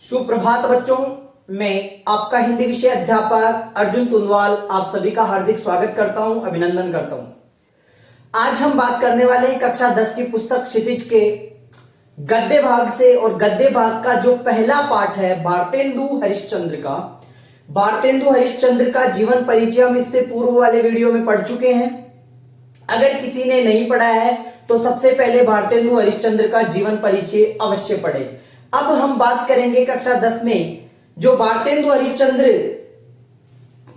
सुप्रभात बच्चों, मैं आपका हिंदी विषय अध्यापक अर्जुन तुनवाल आप सभी का हार्दिक स्वागत करता हूं, अभिनंदन करता हूं। आज हम बात करने वाले हैं कक्षा 10 की पुस्तक क्षितिज के गद्य भाग से। और गद्य भाग का जो पहला पाठ है भारतेंदु हरिश्चंद्र का जीवन परिचय हम इससे पूर्व वाले वीडियो में पढ़ चुके हैं। अगर किसी ने नहीं पढ़ा है तो सबसे पहले भारतेंदु हरिश्चंद्र का जीवन परिचय अवश्य पढ़े। अब हम बात करेंगे कक्षा 10 में जो भारतेंदु हरिश्चंद्र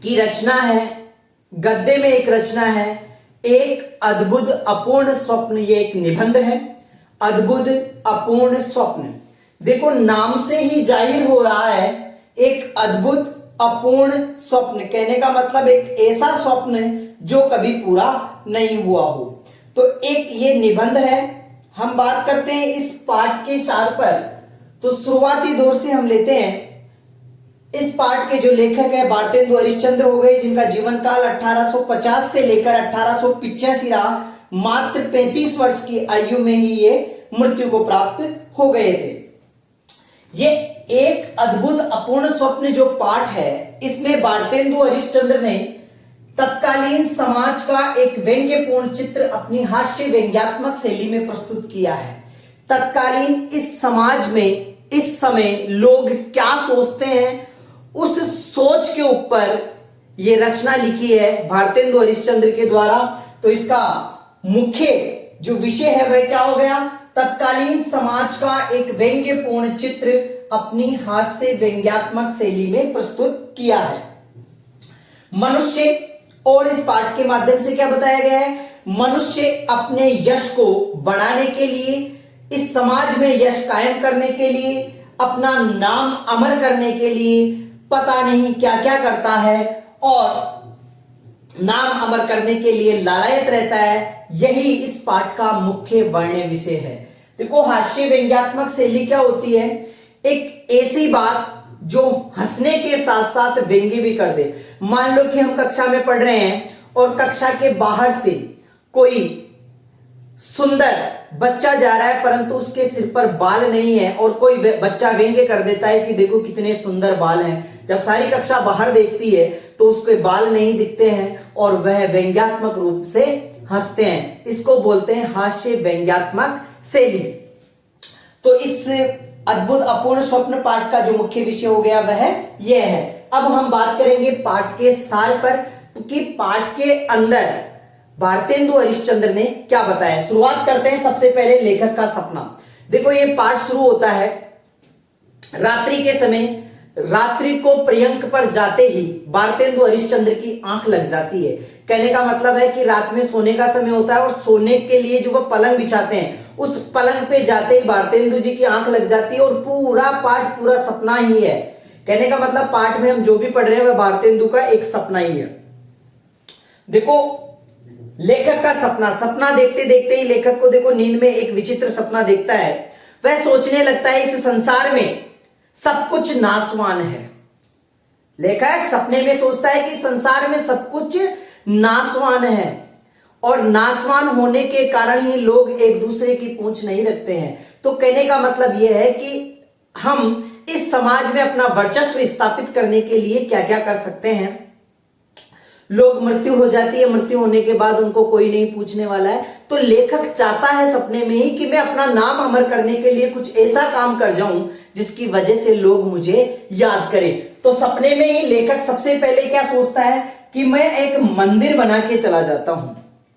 की रचना है, गद्य में एक रचना है, एक अद्भुत अपूर्ण स्वप्न। ये एक निबंध है, अद्भुत अपूर्ण स्वप्न। देखो नाम से ही जाहिर हो रहा है एक अद्भुत अपूर्ण स्वप्न, कहने का मतलब एक ऐसा स्वप्न जो कभी पूरा नहीं हुआ हो। तो एक ये निबंध है। हम बात करते हैं इस पाठ के सार पर, तो शुरुआती दौर से हम लेते हैं। इस पाठ के जो लेखक है भारतेंदु हरिश्चंद्र हो गए, जिनका जीवन काल 1850 से लेकर 1885 रहा। मात्र 35 वर्ष की आयु में ही ये मृत्यु को प्राप्त हो गए थे। ये एक अद्भुत अपूर्ण स्वप्न जो पाठ है, इसमें भारतेंदु हरिश्चंद्र ने तत्कालीन समाज का एक व्यंग्यपूर्ण चित्र अपनी हास्य व्यंग्यात्मक शैली में प्रस्तुत किया है। तत्कालीन इस समाज में इस समय लोग क्या सोचते हैं, उस सोच के ऊपर ये रचना लिखी है भारतेंदु हरिश्चंद्र के द्वारा। तो इसका मुख्य जो विषय है वह क्या हो गया, तत्कालीन समाज का एक व्यंग्यपूर्ण चित्र अपनी हास्य व्यंग्यात्मक शैली में प्रस्तुत किया है। मनुष्य, और इस पाठ के माध्यम से क्या बताया गया है, मनुष्य अपने यश को बढ़ाने के लिए, इस समाज में यश कायम करने के लिए, अपना नाम अमर करने के लिए पता नहीं क्या क्या करता है और नाम अमर करने के लिए लालायत रहता है। यही इस पाठ का मुख्य वर्ण्य विषय है। देखो हास्य व्यंग्यात्मक शैली क्या होती है, एक ऐसी बात जो हंसने के साथ साथ व्यंग्य भी कर दे। मान लो कि हम कक्षा में पढ़ रहे हैं और कक्षा के बाहर से कोई सुंदर बच्चा जा रहा है परंतु उसके सिर पर बाल नहीं है, और कोई बच्चा व्यंग्य कर देता है कि देखो कितने सुंदर बाल हैं। जब सारी कक्षा बाहर देखती है तो उसके बाल नहीं दिखते हैं और वह व्यंग्यात्मक रूप से हंसते हैं। इसको बोलते हैं हास्य व्यंग्यात्मक शैली। तो इस अद्भुत अपूर्ण स्वप्न पाठ का जो मुख्य विषय हो गया वह यह है। अब हम बात करेंगे पाठ के सार पर कि पाठ के अंदर भारतेंदु हरिश्चंद्र ने क्या बताया। शुरुआत करते हैं सबसे पहले लेखक का सपना। देखो ये पाठ शुरू होता है रात्रि के समय। रात्रि को पर्यंक पर जाते ही भारतेंदु हरिश्चंद्र की आंख लग जाती है। कहने का मतलब है कि रात में सोने का समय होता है और सोने के लिए जो वह पलंग बिछाते हैं उस पलंग पे जाते ही भारतेंदु जी की आंख लग जाती है और पूरा पाठ पूरा सपना ही है। कहने का मतलब पाठ में हम जो भी पढ़ रहे हैं वह भारतेंदु का एक सपना ही है। देखो लेखक का सपना देखते देखते ही लेखक को देखो नींद में एक विचित्र सपना देखता है। वह सोचने लगता है इस संसार में सब कुछ नाशवान है। लेखक सपने में सोचता है कि संसार में सब कुछ नाशवान है और नाशवान होने के कारण ही लोग एक दूसरे की पूंछ नहीं रखते हैं। तो कहने का मतलब यह है कि हम इस समाज में अपना वर्चस्व स्थापित करने के लिए क्या क्या कर सकते हैं। लोग मृत्यु हो जाती है, मृत्यु होने के बाद उनको कोई नहीं पूछने वाला है। तो लेखक चाहता है सपने में ही कि मैं अपना नाम अमर करने के लिए कुछ ऐसा काम कर जाऊं जिसकी वजह से लोग मुझे याद करें। तो सपने में ही लेखक सबसे पहले क्या सोचता है कि मैं एक मंदिर बना के चला जाता हूं।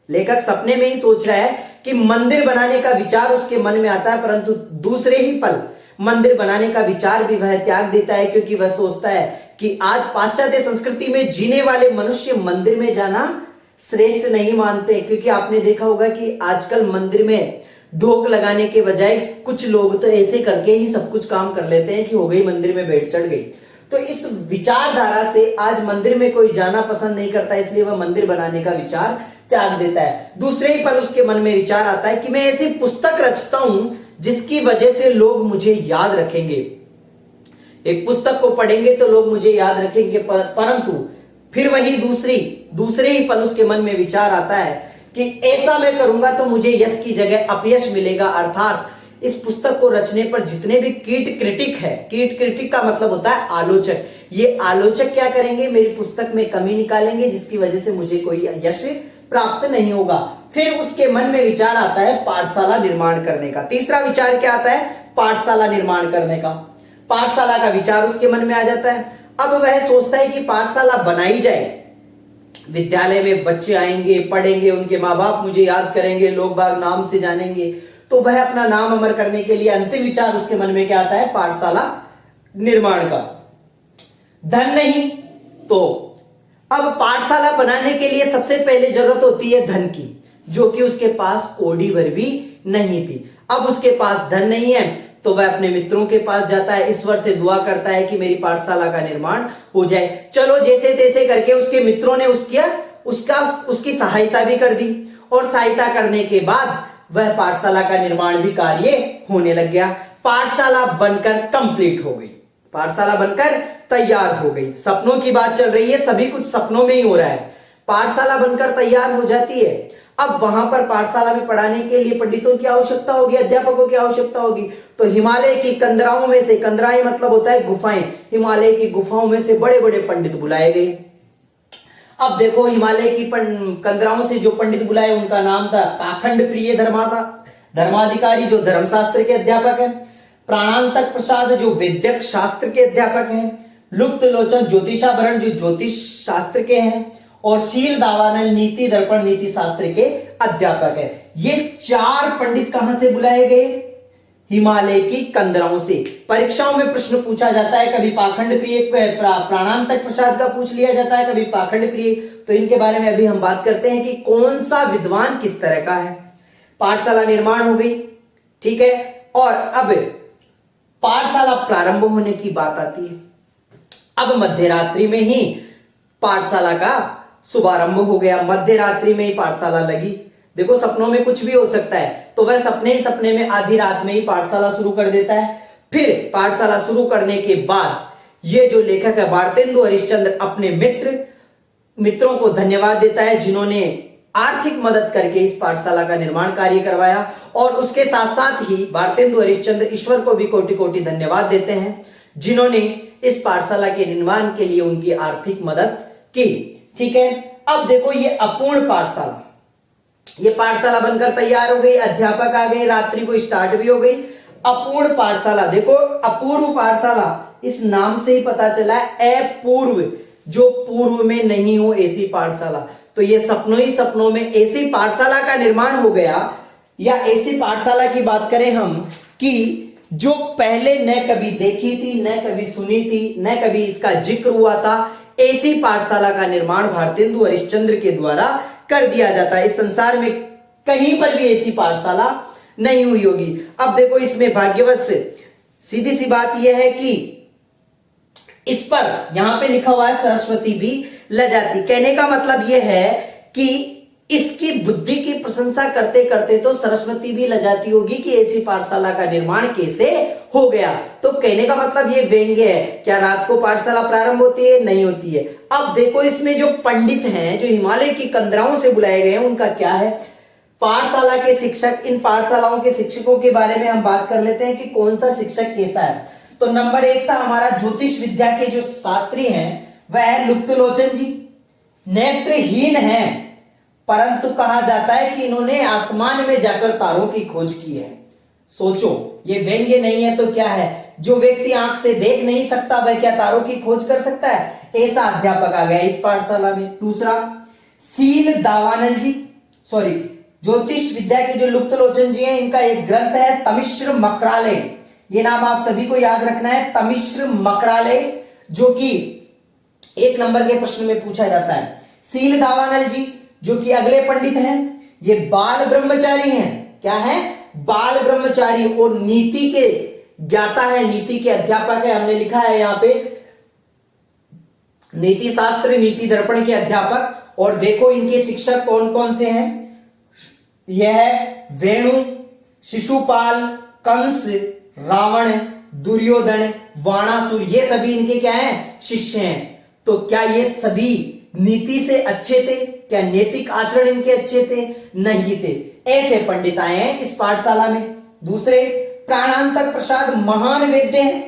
लेखक सपने में ही सोच रहा है कि मंदिर बनाने का विचार उसके मन में आता है, परंतु दूसरे ही पल मंदिर बनाने का विचार भी वह त्याग देता है, क्योंकि वह सोचता है कि आज पाश्चात्य संस्कृति में जीने वाले मनुष्य मंदिर में जाना श्रेष्ठ नहीं मानते। क्योंकि आपने देखा होगा कि आजकल मंदिर में ढोक लगाने के बजाय कुछ लोग तो ऐसे करके ही सब कुछ काम कर लेते हैं कि हो गई मंदिर में भेंट चढ़ गई। तो इस विचारधारा से आज मंदिर में कोई जाना पसंद नहीं करता, इसलिए वह मंदिर बनाने का विचार त्याग देता है। दूसरे ही पल उसके मन में विचार आता है कि मैं ऐसी पुस्तक रचता हूं जिसकी वजह से लोग मुझे याद रखेंगे। एक पुस्तक को पढ़ेंगे तो लोग मुझे याद रखेंगे, परंतु फिर वही दूसरे ही पल उसके मन में विचार आता है कि ऐसा मैं करूंगा तो मुझे यश की जगह अपयश मिलेगा। अर्थात इस पुस्तक को रचने पर जितने भी कीट क्रिटिक है, कीट क्रिटिक का मतलब होता है आलोचक, ये आलोचक क्या करेंगे, मेरी पुस्तक में कमी निकालेंगे जिसकी वजह से मुझे कोई यश प्राप्त नहीं होगा। फिर उसके मन में विचार आता है पाठशाला निर्माण करने का। तीसरा विचार क्या आता है, पाठशाला निर्माण करने का। पाठशाला का विचार उसके मन में आ जाता है। अब वह सोचता है कि पाठशाला बनाई जाए, विद्यालय में बच्चे आएंगे, पढ़ेंगे, उनके माँ बाप मुझे याद करेंगे, लोग बाग नाम से जानेंगे, तो वह अपना नाम अमर करने के लिए अंतिम विचार उसके मन में क्या आता है, पाठशाला निर्माण का। धन नहीं, तो अब पाठशाला बनाने के लिए सबसे पहले जरूरत होती है धन की, जो कि उसके पास कौड़ी भर भी नहीं थी। अब उसके पास धन नहीं है तो वह अपने मित्रों के पास जाता है, ईश्वर से दुआ करता है कि मेरी पाठशाला का निर्माण हो जाए। चलो जैसे तैसे करके उसके मित्रों ने उसकी सहायता भी कर दी, और सहायता करने के बाद वह पाठशाला का निर्माण भी कार्य होने लग गया। पाठशाला बनकर कंप्लीट हो गई, पाठशाला बनकर तैयार हो गई। सपनों की बात चल रही है, सभी कुछ सपनों में ही हो रहा है। पाठशाला बनकर तैयार हो जाती है। अब वहां पर पाठशाला में पढ़ाने के लिए पंडितों की आवश्यकता होगी, अध्यापकों की आवश्यकता होगी। तो हिमालय की कंदराओं में से, कंदराएं मतलब होता है गुफाएं, हिमालय की गुफाओं में से बड़े बड़े पंडित बुलाए गए। अब देखो हिमालय की कंदराओं से जो पंडित बुलाए उनका नाम था पाखंड प्रिय धर्माधिकारी जो धर्मशास्त्र के अध्यापक है, प्राणांतक प्रसाद जो वैद्यक शास्त्र के अध्यापक हैं, लुप्त लोचन ज्योतिषाभरण जो ज्योतिष शास्त्र के हैं, और शील दावानल नीति दर्पण नीति शास्त्र के अध्यापक है। ये 4 पंडित कहां से बुलाए गए, हिमालय की कंदराओं से। परीक्षाओं में प्रश्न पूछा जाता है, कभी पाखंड प्रिय प्राणांतक प्रसाद का पूछ लिया जाता है, कभी पाखंड प्रिय। तो इनके बारे में अभी हम बात करते हैं कि कौन सा विद्वान किस तरह का है। पाठशाला निर्माण हो गई, ठीक है, और अब पाठशाला प्रारंभ होने की बात आती है। अब मध्यरात्रि में ही पाठशाला का शुभारंभ हो गया, मध्यरात्रि में ही पाठशाला लगी। देखो सपनों में कुछ भी हो सकता है, तो वह सपने ही सपने में आधी रात में ही पाठशाला शुरू कर देता है। फिर पाठशाला शुरू करने के बाद ये जो लेखक है भारतेंदु हरिश्चंद्र अपने मित्रों को धन्यवाद देता है जिन्होंने आर्थिक मदद करके इस पाठशाला का निर्माण कार्य करवाया, और उसके साथ साथ ही भारतेंदु हरिश्चंद्र ईश्वर को भी कोटि कोटि धन्यवाद देते हैं जिन्होंने इस पाठशाला के निर्माण के लिए उनकी आर्थिक मदद की। ठीक है, अब देखो ये अपूर्ण पाठशाला, ये पाठशाला बनकर तैयार हो गई, अध्यापक आ गए, रात्रि को स्टार्ट भी हो गई। अपूर्ण पाठशाला, देखो अपूर्व पाठशाला इस नाम से ही पता चला है, अपूर्व जो पूर्व में नहीं हो ऐसी पाठशाला। तो ये सपनों ही सपनों में ऐसी पाठशाला का निर्माण हो गया, या ऐसी पाठशाला की बात करें हम कि जो पहले न कभी देखी थी, न कभी सुनी थी, न कभी इसका जिक्र हुआ था, ऐसी पाठशाला का निर्माण भारतेंदु हरिश्चंद्र के द्वारा कर दिया जाता है। इस संसार में कहीं पर भी ऐसी पाठशाला नहीं हुई होगी। अब देखो इसमें भाग्यवश सीधी सी बात यह है कि इस पर यहां पे लिखा हुआ है सरस्वती भी लजाती। कहने का मतलब यह है कि इसकी बुद्धि की प्रशंसा करते करते तो सरस्वती भी लजाती होगी कि ऐसी पाठशाला का निर्माण कैसे हो गया। तो कहने का मतलब ये व्यंग्य है। क्या रात को पाठशाला प्रारंभ होती है? नहीं होती है। अब देखो इसमें जो पंडित हैं, जो हिमालय की कंदराओं से बुलाए गए हैं, उनका क्या है? पाठशाला के शिक्षक। इन पाठशालाओं के शिक्षकों के बारे में हम बात कर लेते हैं कि कौन सा शिक्षक कैसा है। तो नंबर 1 था हमारा ज्योतिष विद्या के जो शास्त्री हैं वह है लुप्तलोचन जी। नेत्रहीन हैं, परंतु कहा जाता है कि इन्होंने आसमान में जाकर तारों की खोज की है। सोचो, ये व्यंग्य नहीं है तो क्या है? जो व्यक्ति आंख से देख नहीं सकता वह क्या तारों की खोज कर सकता है? ऐसा अध्यापक आ गया इस पाठशाला में। दूसरा, शील दावानल जी, सॉरी, ज्योतिष विद्या के जो लुप्तलोचन जी हैं, इनका एक ग्रंथ है तमिश्र मकरालय। ये नाम आप सभी को याद रखना है, तमिश्र मकरालय, जो कि 1 नंबर के प्रश्न में पूछा जाता है। शील दावानल जी जो कि अगले पंडित हैं, ये बाल ब्रह्मचारी हैं। क्या है? बाल ब्रह्मचारी, और नीति के ज्ञाता है, नीति के अध्यापक है। हमने लिखा है यहाँ पे नीति शास्त्र नीति दर्पण के अध्यापक। और देखो इनके शिक्षक कौन कौन से हैं। यह है वेणु, शिशुपाल, कंस, रावण, दुर्योधन, वाणासुर, ये सभी इनके क्या हैं? शिष्य हैं। तो क्या ये सभी नीति से अच्छे थे? क्या नैतिक आचरण इनके अच्छे थे? नहीं थे। ऐसे पंडित आए हैं इस पाठशाला में। दूसरे, प्राणांतक प्रसाद महान वैद्य हैं।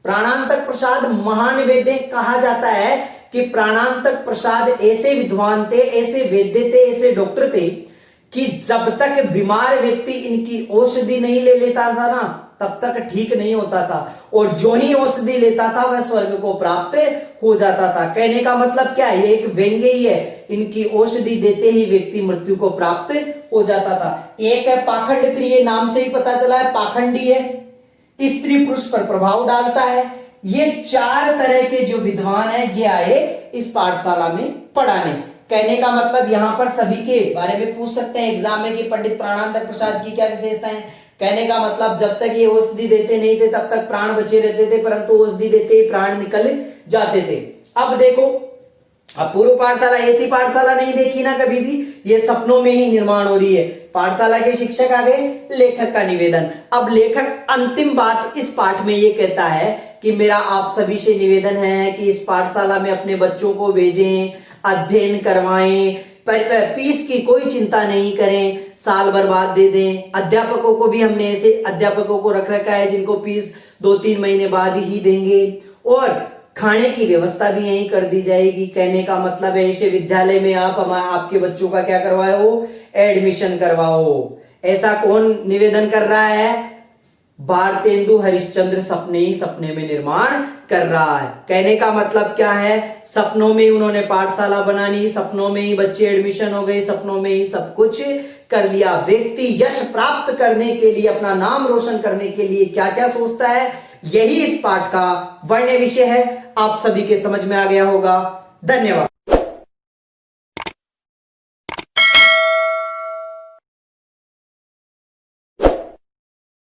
प्राणांतक प्रसाद महान वैद्य कहा जाता है कि प्राणांतक प्रसाद ऐसे विद्वान थे, ऐसे वैद्य थे, ऐसे डॉक्टर थे कि जब तक बीमार व्यक्ति इनकी औषधि नहीं ले लेता था ना, तब तक ठीक नहीं होता था, और जो ही औषधि लेता था वह स्वर्ग को प्राप्त हो जाता था। कहने का मतलब क्या है, ये एक व्यंग्य ही है। इनकी औषधि देते ही व्यक्ति मृत्यु को प्राप्त हो जाता था। एक है पाखंड प्रिय, नाम से ही पता चला है पाखंडी है, स्त्री पुरुष पर प्रभाव डालता है। ये 4 तरह के जो विद्वान है ये आए इस पाठशाला में पढ़ाने। कहने का मतलब यहां पर सभी के बारे में पूछ सकते हैं एग्जाम में कि पंडित प्राणांतक प्रसाद की क्या विशेषताएं। कहने का मतलब जब तक ये औषधि देते नहीं थे तब तक प्राण बचे रहते थे, परंतु औषधि देते ही प्राण निकल जाते थे। अब देखो, अब पूर्व पाठशाला ऐसी पाठशाला नहीं देखी ना कभी भी, ये सपनों में ही निर्माण हो रही है। पाठशाला के शिक्षक आ गए, लेखक का निवेदन। अब लेखक अंतिम बात इस पाठ में ये कहता है कि मेरा आप सभी से निवेदन है कि इस पाठशाला में अपने बच्चों को भेजें, अध्ययन करवाएं, फीस की कोई चिंता नहीं करें, साल बर्बाद दे दें। अध्यापकों को भी हमने ऐसे अध्यापकों को रख रखा है जिनको फीस 2-3 महीने बाद ही देंगे, और खाने की व्यवस्था भी यहीं कर दी जाएगी। कहने का मतलब है ऐसे विद्यालय में आप आपके बच्चों का क्या करवाओ, एडमिशन करवाओ। ऐसा कौन निवेदन कर रहा है? भारतेंदु हरिश्चंद्र सपने ही सपने में निर्माण कर रहा है। कहने का मतलब क्या है, सपनों में ही उन्होंने पाठशाला बनानी, सपनों में ही बच्चे एडमिशन हो गए, सपनों में ही सब कुछ कर लिया। व्यक्ति यश प्राप्त करने के लिए, अपना नाम रोशन करने के लिए क्या क्या सोचता है, यही इस पाठ का वर्ण्य विषय है। आप सभी के समझ में आ गया होगा। धन्यवाद।